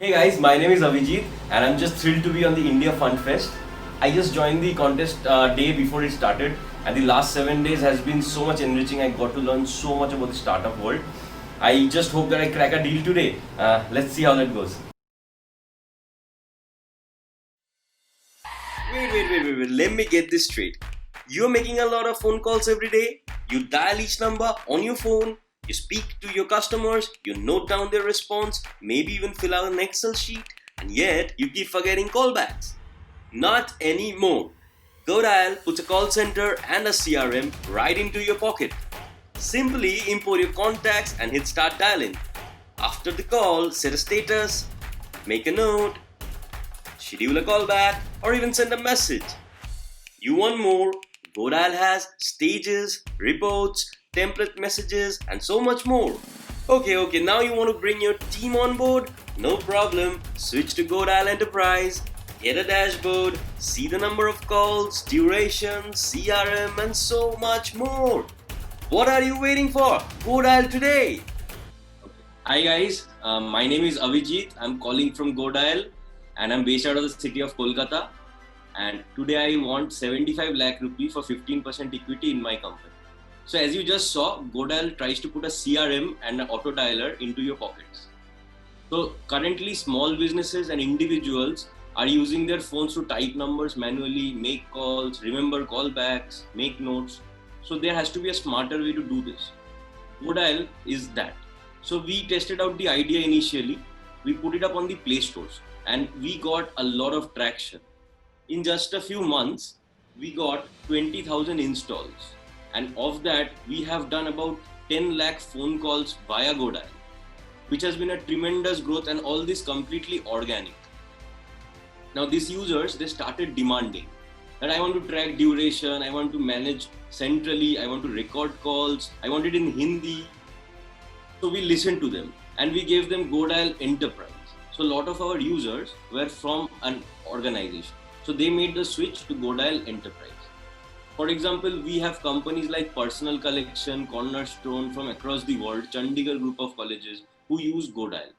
Hey guys, my name is Avijit and I'm just thrilled to be on the India Fun Fest. I just joined the contest day before it started and the last 7 days has been so much enriching. I got to learn so much about the startup world. I just hope that I crack a deal today. Let's see how that goes. Wait. Let me get this straight. You're making a lot of phone calls every day. You dial each number on your phone. You speak to your customers. You note down their response. Maybe even fill out an Excel sheet. And yet, you keep forgetting callbacks. Not anymore. GoDial puts a call center and a CRM right into your pocket. Simply import your contacts and hit start dialing. After the call, set a status, make a note, schedule a callback, or even send a message. You want more? GoDial has stages, reports, template messages, and so much more. Okay, now you want to bring your team on board? No problem. Switch to GoDial Enterprise, get a dashboard, see the number of calls, duration, CRM, and so much more. What are you waiting for? GoDial today. Hi guys, my name is Avijit. I'm calling from GoDial and I'm based out of the city of Kolkata. And today I want 75 lakh rupee for 15% equity in my company. So as you just saw, GoDial tries to put a CRM and an auto dialer into your pockets. So currently small businesses and individuals are using their phones to type numbers manually, make calls, remember callbacks, make notes. So there has to be a smarter way to do this. GoDial is that. So we tested out the idea initially. We put it up on the Play Stores and we got a lot of traction. In just a few months, we got 20,000 installs. And of that, we have done about 10 lakh phone calls via GoDial, which has been a tremendous growth, and all this completely organic. Now these users, they started demanding that I want to track duration, I want to manage centrally, I want to record calls, I want it in Hindi. So we listened to them and we gave them GoDial Enterprise. So a lot of our users were from an organization. So they made the switch to GoDial Enterprise. For example, we have companies like Personal Collection, Cornerstone from across the world, Chandigarh group of colleges who use GoDial.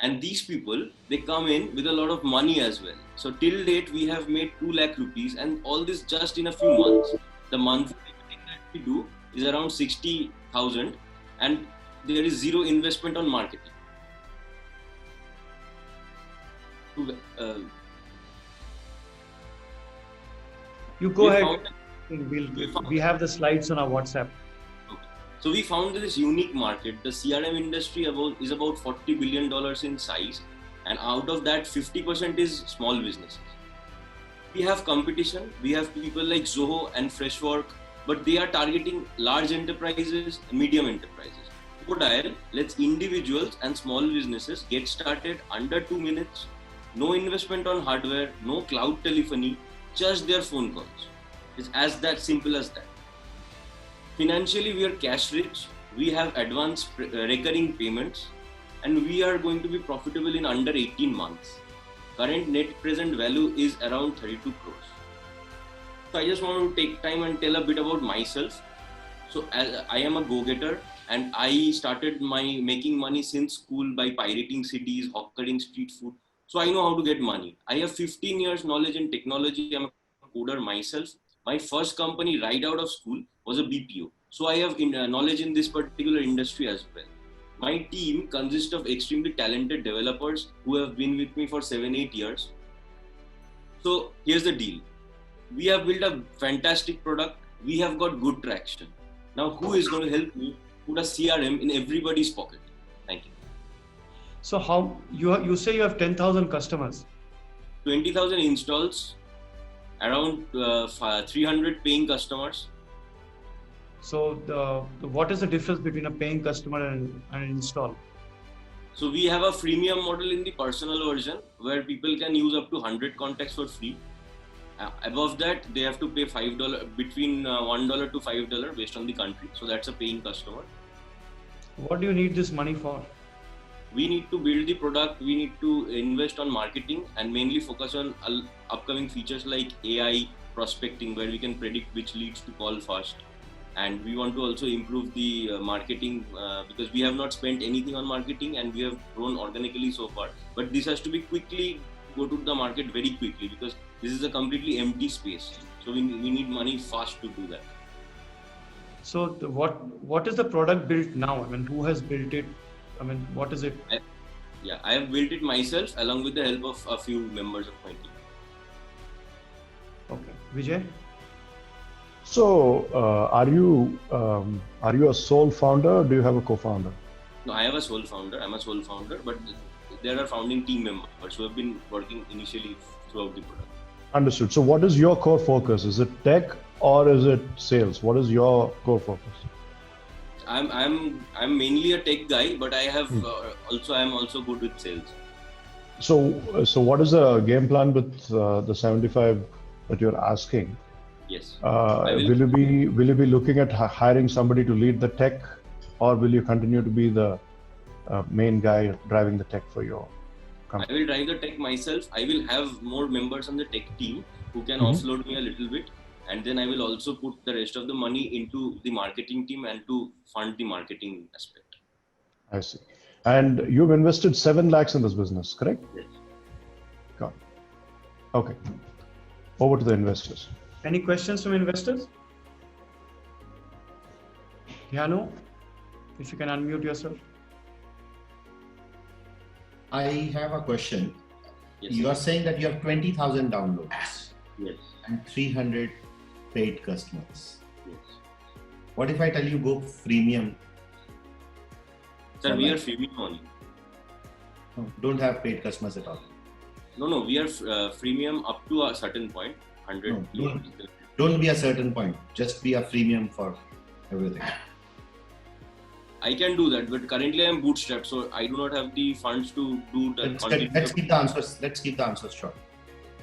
And these people, they come in with a lot of money as well. So till date, we have made 2 lakh rupees and all this just in a few months. The monthly thing that we do is around 60,000 and there is zero investment on marketing. You go We ahead. found- We have the slides on our WhatsApp. So we found this unique market. The CRM industry is about $40 billion in size, and out of that, 50% is small businesses. We have competition. We have people like Zoho and Freshwork, but they are targeting large enterprises, medium enterprises. GoDial lets individuals and small businesses get started under 2 minutes. No investment on hardware, no cloud telephony, just their phone calls. It's as that simple as that. Financially, we are cash rich. We have advanced recurring payments, and we are going to be profitable in under 18 months. Current net present value is around 32 crores. So I just want to take time and tell a bit about myself. So I am a go-getter and I started my making money since school by pirating CDs, hawkering street food. So I know how to get money. I have 15 years knowledge in technology. I'm a coder myself. My first company right out of school was a BPO. So I have knowledge in this particular industry as well. My team consists of extremely talented developers who have been with me for 7-8 years. So here's the deal. We have built a fantastic product. We have got good traction. Now who is going to help me put a CRM in everybody's pocket? Thank you. So how you say you have 10,000 customers? 20,000 installs, around 300 paying customers. So what is the difference between a paying customer and an install? So we have a freemium model in the personal version where people can use up to 100 contacts for free. Above that, they have to pay $5 between $1 to $5 based on the country. So that's a paying customer. What do you need this money for? We need to build the product. We need to invest on marketing and mainly focus on upcoming features like AI prospecting, where we can predict which leads to call first. and we want to also improve the marketing because we have not spent anything on marketing and we have grown organically so far. But this has to be quickly go to the market very quickly because this is a completely empty space. So we need money fast to do that. So what is the product built now? I mean, who has built it? I mean, what is it? I have built it myself along with the help of a few members of my team. Okay, Vijay. So, are you a sole founder or do you have a co-founder? No, I have a sole founder. I'm a sole founder, but there are founding team members who have been working initially throughout the product. Understood. So, what is your core focus? Is it tech or is it sales? What is your core focus? I'm mainly a tech guy, but I have I'm also good with sales. So what is the game plan with the 75 that you're asking? Yes. Will you be looking at hiring somebody to lead the tech, or will you continue to be the main guy driving the tech for your company? I will drive the tech myself. I will have more members on the tech team who can offload me a little bit, and then I will also put the rest of the money into the marketing team and to fund the marketing aspect. I see. And you've invested 7 lakhs in this business, correct? Yes. Got it. Okay. Over to the investors. Any questions from investors? Yano, if you can unmute yourself. I have a question. Yes. You are saying that you have 20,000 downloads Yes. and 300 paid customers. Yes. What if I tell you go freemium? Sir, we are freemium only. No, don't have paid customers at all. No, we are freemium up to a certain point, 100. No, don't be a certain point. Just be a freemium for everything. I can do that, but currently I am bootstrapped, so I do not have the funds to do that. Let's keep the answers. Let's keep the answers short.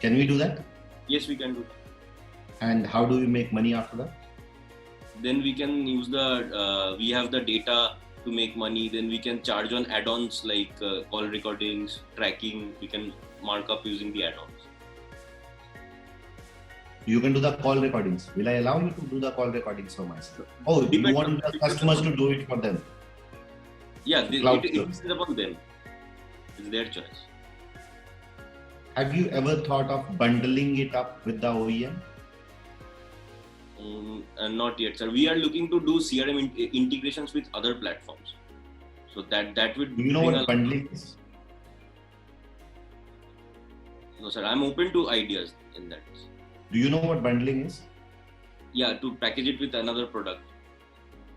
Can we do that? Yes, we can do. And how do we make money after that? Then we can use we have the data to make money. Then we can charge on add-ons like call recordings, tracking. We can mark up using the add-ons. You can do the call recordings. Will I allow you to do the call recordings for myself? Oh, you want the customers to do it for them? Yeah, it is upon them. It's their choice. Have you ever thought of bundling it up with the OEM? Not yet, sir. We are looking to do CRM integrations with other platforms. So that would. Do you know what bundling is? No, sir. I'm open to ideas in that. Do you know what bundling is? Yeah, to package it with another product.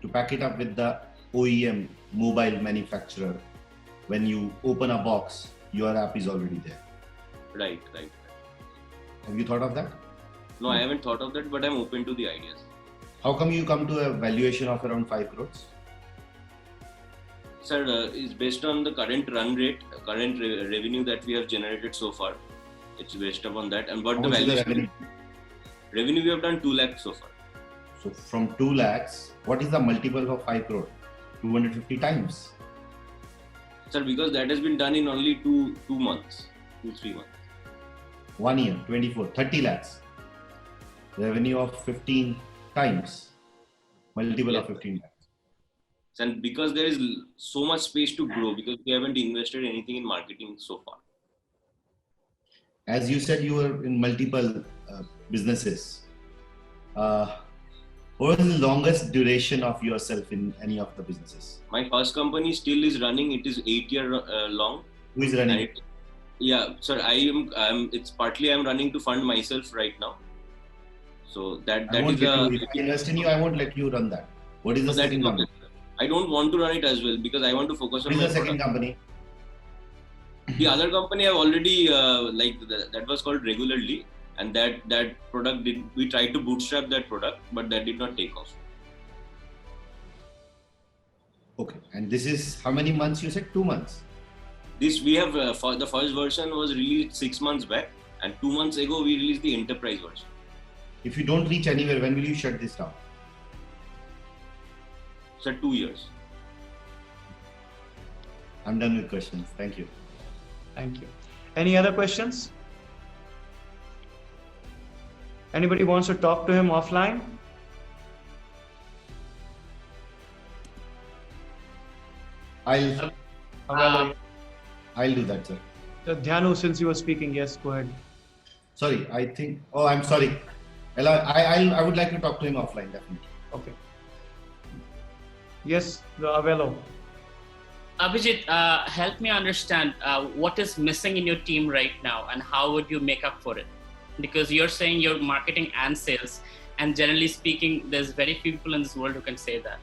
To pack it up with the OEM mobile manufacturer. When you open a box, your app is already there. Right. Have you thought of that? No, I haven't thought of that, but I'm open to the ideas. How come you come to a valuation of around 5 crores? Sir, it's based on the current run rate, current revenue that we have generated so far. It's based upon that. And what the value? Revenue we have done 2 lakhs so far. So from 2 lakhs, what is the multiple of 5 crore? 250 times. Sir, because that has been done in only 2 months, 2-3 months. 1 year, 24, 30 lakhs. Revenue of 15 times. Multiple of 15 lakhs. And because there is so much space to grow, because we haven't invested anything in marketing so far. As you said, you were in multiple businesses. What is the longest duration of yourself in any of the businesses? My first company still is running. It is 8 year long. Who is running it? Yeah, sir. It's partly I'm running to fund myself right now. So that is if I invest in you, I won't let you run that. What is the second company? I don't want to run it as well because I want to focus on. What is the second company? The other company I've already that was called Regularly, and that product we tried to bootstrap that product, but that did not take off. Okay, and this is how many months you said? 2 months. This we have the first version was released 6 months back, and 2 months ago we released the enterprise version. If you don't reach anywhere, when will you shut this down? Sir, 2 years. I'm done with questions. Thank you. Thank you. Any other questions? Anybody wants to talk to him offline? I'll Avelo. I'll do that, sir. Dhyanu, since you were speaking, yes, go ahead. Sorry, I think. Oh, I'm sorry. I would like to talk to him offline, definitely. Okay. Yes, the Avelo. Abhijit, help me understand what is missing in your team right now and how would you make up for it? Because you're saying you're marketing and sales, and generally speaking, there's very few people in this world who can say that.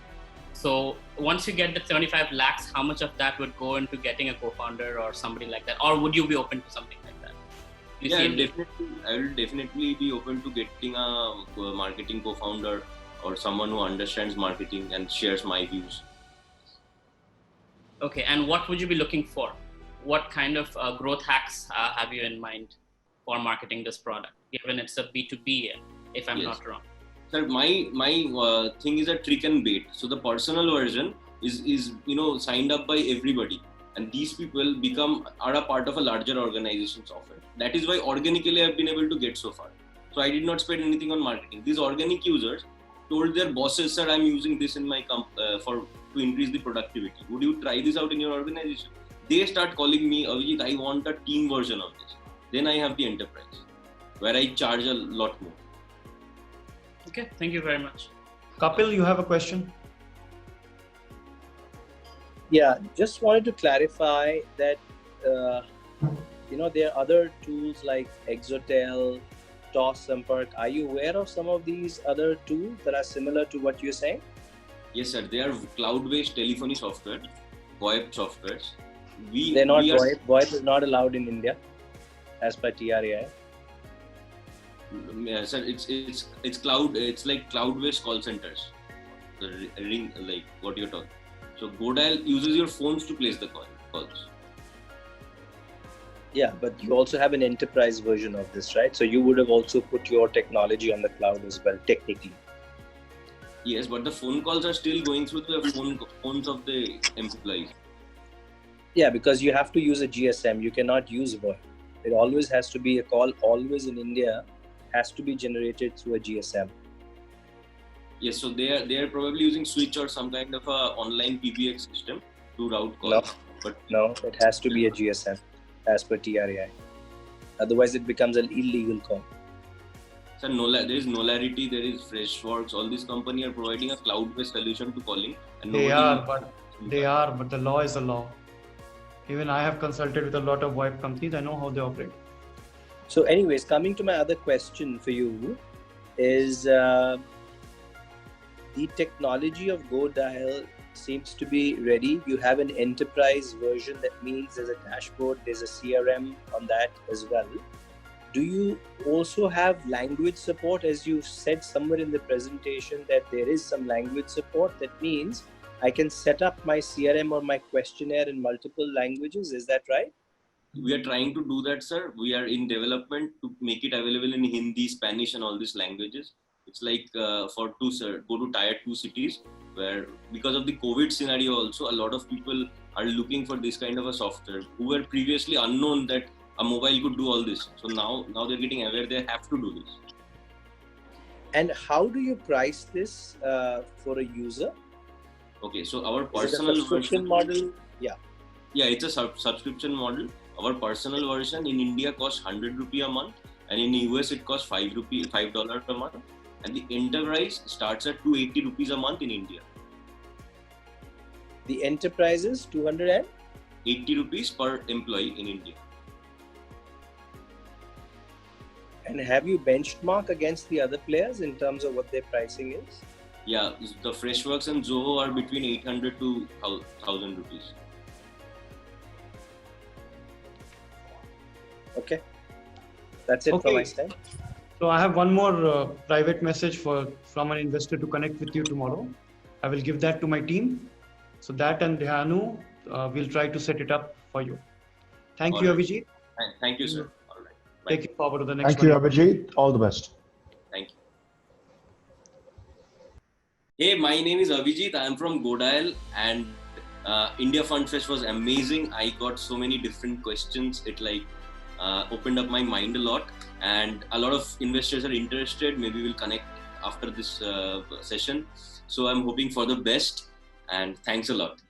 So once you get the 75 lakhs, how much of that would go into getting a co-founder or somebody like that? Or would you be open to something like that? Yeah, I will definitely be open to getting a marketing co-founder or someone who understands marketing and shares my views. Okay, and what would you be looking for? What kind of growth hacks have you in mind for marketing this product, given it's a B2B, if I'm not wrong? Sir, my thing is a trick and bait. So the personal version is signed up by everybody, and these people are a part of a larger organization software. That is why organically I've been able to get so far. So I did not spend anything on marketing. These organic users told their bosses, "Sir, I'm using this in my to increase the productivity. Would you try this out in your organization?" They start calling me, "Avijit, I want a team version of this." Then I have the enterprise, where I charge a lot more. Okay, thank you very much. Kapil, you have a question? Yeah, just wanted to clarify that there are other tools like Exotel, Toss Sampark. Are you aware of some of these other tools that are similar to what you're saying? Yes, sir. They are cloud-based telephony software, VoIP softwares. They're not VoIP. VoIP is not allowed in India, as per TRAI. Yeah, sir. It's cloud. It's like cloud-based call centers. The ring, like what you're talking. So GoDial uses your phones to place the calls. Yeah, but you also have an enterprise version of this, right? So you would have also put your technology on the cloud as well, technically. Yes, but the phone calls are still going through the phones of the employees. Yeah, because you have to use a GSM. You cannot use VoIP. It always has to be a call. Always in India has to be generated through a GSM. Yes, so they are probably using Switch or some kind of a online PBX system to route calls. No, it has to be a GSM as per TRAI. Otherwise, it becomes an illegal call. So there is Nolarity, there is Freshworks. All these companies are providing a cloud-based solution to calling. And They are, but the law is the law. Even I have consulted with a lot of VoIP companies. I know how they operate. So anyways, coming to my other question for you is the technology of GoDial seems to be ready. You have an enterprise version. That means there's a dashboard, there's a CRM on that as well. Do you also have language support? As you said somewhere in the presentation that there is some language support. That means I can set up my CRM or my questionnaire in multiple languages. Is that right? We are trying to do that, sir. We are in development to make it available in Hindi, Spanish, and all these languages. It's like go to tier 2 cities where, because of the COVID scenario also, a lot of people are looking for this kind of a software who were previously unknown that a mobile could do all this. So now they're getting aware they have to do this. And how do you price this for a user? Okay, so our Is it a personal subscription model? Yeah, it's a subscription model. Our personal version in India costs 100 rupee a month, and in US it costs $5 a month. And the enterprise starts at 280 rupees a month in India. The enterprise is 280 rupees per employee in India. And have you benchmarked against the other players in terms of what their pricing is? Yeah, the Freshworks and Zoho are between 800 to 1000 rupees. Okay, that's it from my side. So I have one more private message from an investor to connect with you tomorrow. I will give that to my team. So that and Dhyanu will try to set it up for you. Thank you, Avijit. Thank you, sir. All right. Bye. Take it forward to the next Thank you, one. Abhijit. All the best. Thank you. Hey, my name is Avijit. I am from GoDial, and India Fund Fest was amazing. I got so many different questions. It opened up my mind a lot, and a lot of investors are interested. Maybe we'll connect after this session. So I'm hoping for the best, and thanks a lot.